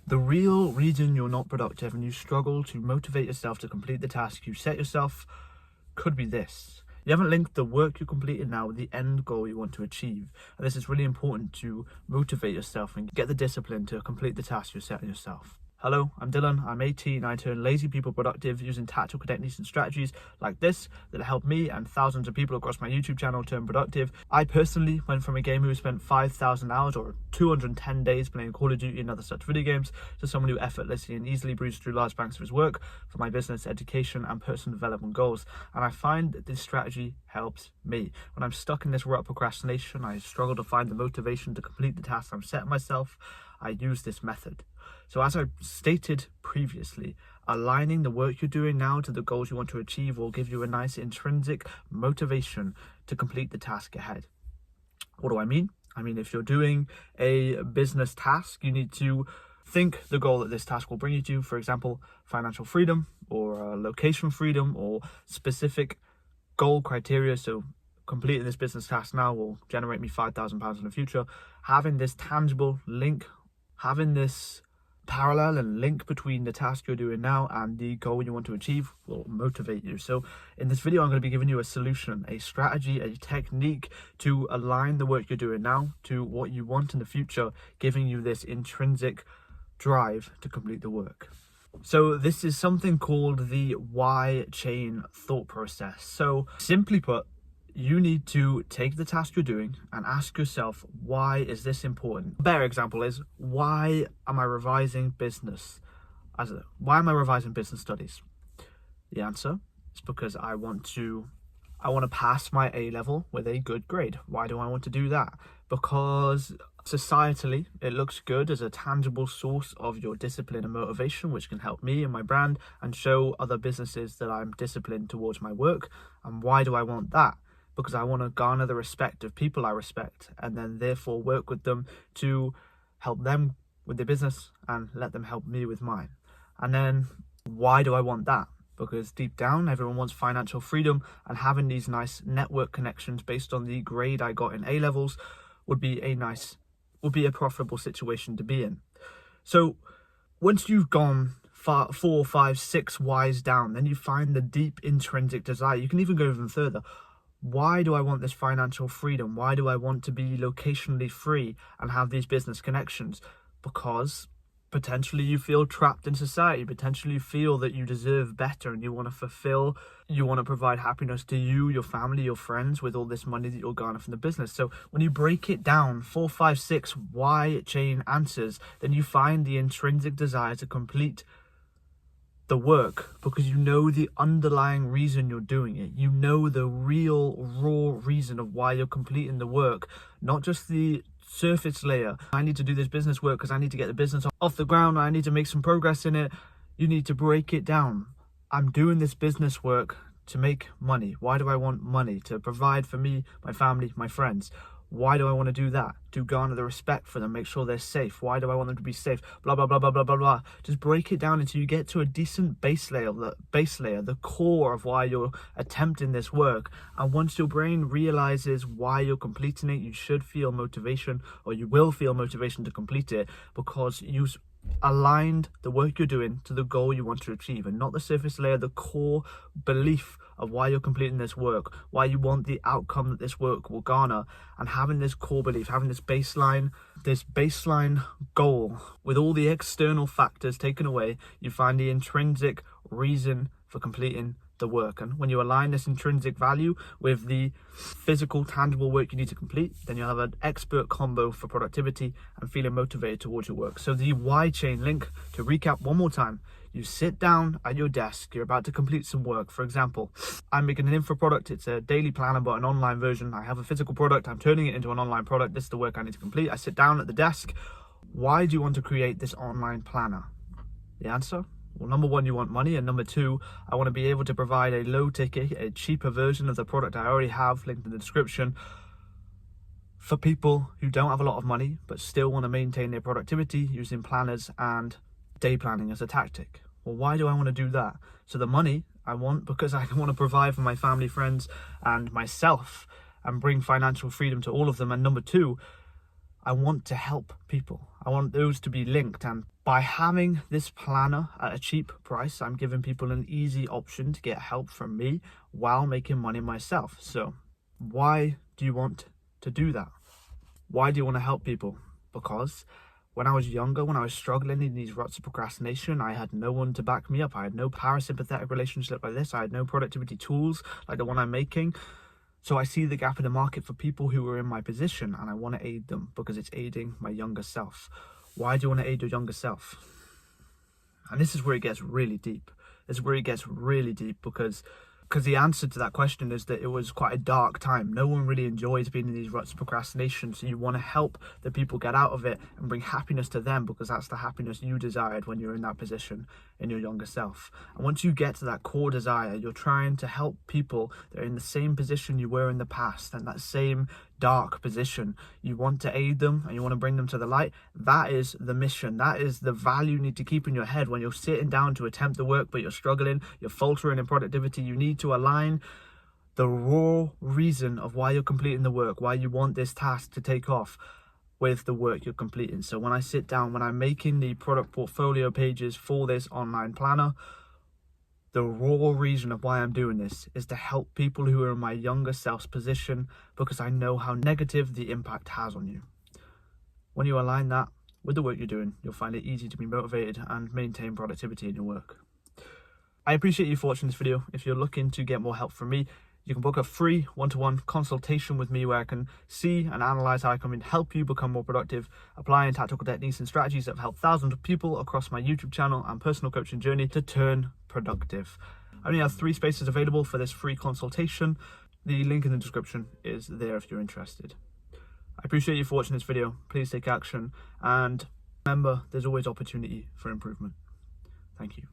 The real reason you're not productive and you struggle to motivate yourself to complete the task you set yourself could be this. You haven't linked the work you completed now with the end goal you want to achieve. And this is really important to motivate yourself and get the discipline to complete the task you're setting yourself. Hello, I'm Dylan. I'm 18. I turn lazy people productive using tactical techniques and strategies like this that help me and thousands of people across my YouTube channel turn productive. I personally went from a gamer who spent 5,000 hours or 210 days playing Call of Duty and other such video games to someone who effortlessly and easily breezed through large banks of his work for my business, education, and personal development goals. And I find that this strategy helps me. When I'm stuck in this rut of procrastination, I struggle to find the motivation to complete the tasks I'm setting myself, I use this method. So as I stated previously, aligning the work you're doing now to the goals you want to achieve will give you a nice intrinsic motivation to complete the task ahead. What do I mean? I mean, if you're doing a business task, you need to think the goal that this task will bring you to, for example, financial freedom or location freedom or specific goal criteria. So completing this business task now will generate me £5,000 in the future. Having this tangible link, having this parallel and link between the task you're doing now and the goal you want to achieve will motivate you. So in this video, I'm going to be giving you a solution, a strategy, a technique to align the work you're doing now to what you want in the future, giving you this intrinsic drive to complete the work. So this is something called the why chain thought process. So simply put, you need to take the task you're doing and ask yourself, why is this important? A better example is, why am I revising business? Why am I revising business studies? The answer is because I want to pass my A level with a good grade. Why do I want to do that? Because societally, it looks good as a tangible source of your discipline and motivation, which can help me and my brand and show other businesses that I'm disciplined towards my work. And why do I want that? Because I want to garner the respect of people I respect and then therefore work with them to help them with their business and let them help me with mine. And then why do I want that? Because deep down, everyone wants financial freedom, and having these nice network connections based on the grade I got in A levels would be a profitable situation to be in. So once you've gone 4, 5, 6 whys down, then you find the deep intrinsic desire. You can even go even further. Why do I want this financial freedom? Why do I want to be locationally free and have these business connections? Because potentially you feel trapped in society. Potentially you feel that you deserve better and you want to provide happiness to you, your family, your friends with all this money that you'll garner from the business. So when you break it down, 4, 5, 6 why chain answers, then you find the intrinsic desire to complete the work because you know the underlying reason you're doing it. You know the real raw reason of why you're completing the work, not just the surface layer. I need to do this business work because I need to get the business off the ground. I need to make some progress in it. You need to break it down. I'm doing this business work to make money. Why do I want money? To provide for me, my family, my friends. Why do I want to do that? To garner the respect for them, make sure they're safe. Why do I want them to be safe? Blah, blah, blah, blah, blah, blah, blah. Just break it down until you get to a decent base layer, the core of why you're attempting this work. And once your brain realizes why you're completing it, you should feel motivation, or you will feel motivation to complete it, because you aligned the work you're doing to the goal you want to achieve, and not the surface layer, the core belief of why you're completing this work, why you want the outcome that this work will garner. And having this core belief, having this baseline goal with all the external factors taken away, you find the intrinsic reason for completing the work. And when you align this intrinsic value with the physical, tangible work you need to complete, then you'll have an expert combo for productivity and feeling motivated towards your work. So the why chain link, to recap one more time, you sit down at your desk, you're about to complete some work. For example, I'm making an info product. It's a daily planner, but an online version. I have a physical product. I'm turning it into an online product. This is the work I need to complete. I sit down at the desk. Why do you want to create this online planner? The answer? Well, number one, you want money, and number two, I want to be able to provide a low ticket, a cheaper version of the product I already have linked in the description for people who don't have a lot of money but still want to maintain their productivity using planners and day planning as a tactic. Well, why do I want to do that? So the money I want because I want to provide for my family, friends, and myself and bring financial freedom to all of them. And number two, I want to help people. I want those to be linked, and By having this planner at a cheap price, I'm giving people an easy option to get help from me while making money myself. So why do you want to do that? Why do you want to help people? Because when I was younger, when I was struggling in these ruts of procrastination, I had no one to back me up. I had no parasympathetic relationship like this. I had no productivity tools like the one I'm making. So I see the gap in the market for people who are in my position, and I want to aid them because it's aiding my younger self. Why do you want to aid your younger self? And this is where it gets really deep. This is where it gets really deep because the answer to that question is that it was quite a dark time. No one really enjoys being in these ruts of procrastination. So you want to help the people get out of it and bring happiness to them, because that's the happiness you desired when you're in that position in your younger self. And once you get to that core desire, you're trying to help people that are in the same position you were in the past, and that same dark position. You want to aid them and you want to bring them to the light. That is the mission. That is the value you need to keep in your head when you're sitting down to attempt the work, but you're struggling, you're faltering in productivity. You need to align the raw reason of why you're completing the work, why you want this task to take off, with the work you're completing. So when I sit down, when I'm making the product portfolio pages for this online planner, the raw reason of why I'm doing this is to help people who are in my younger self's position, because I know how negative the impact has on you. When you align that with the work you're doing, you'll find it easy to be motivated and maintain productivity in your work. I appreciate you for watching this video. If you're looking to get more help from me, you can book a free one-to-one consultation with me where I can see and analyze how I can help you become more productive, applying tactical techniques and strategies that have helped thousands of people across my YouTube channel and personal coaching journey to turn productive. I only have 3 spaces available for this free consultation. The link in the description is there if you're interested. I appreciate you for watching this video. Please take action, and remember, there's always opportunity for improvement. Thank you.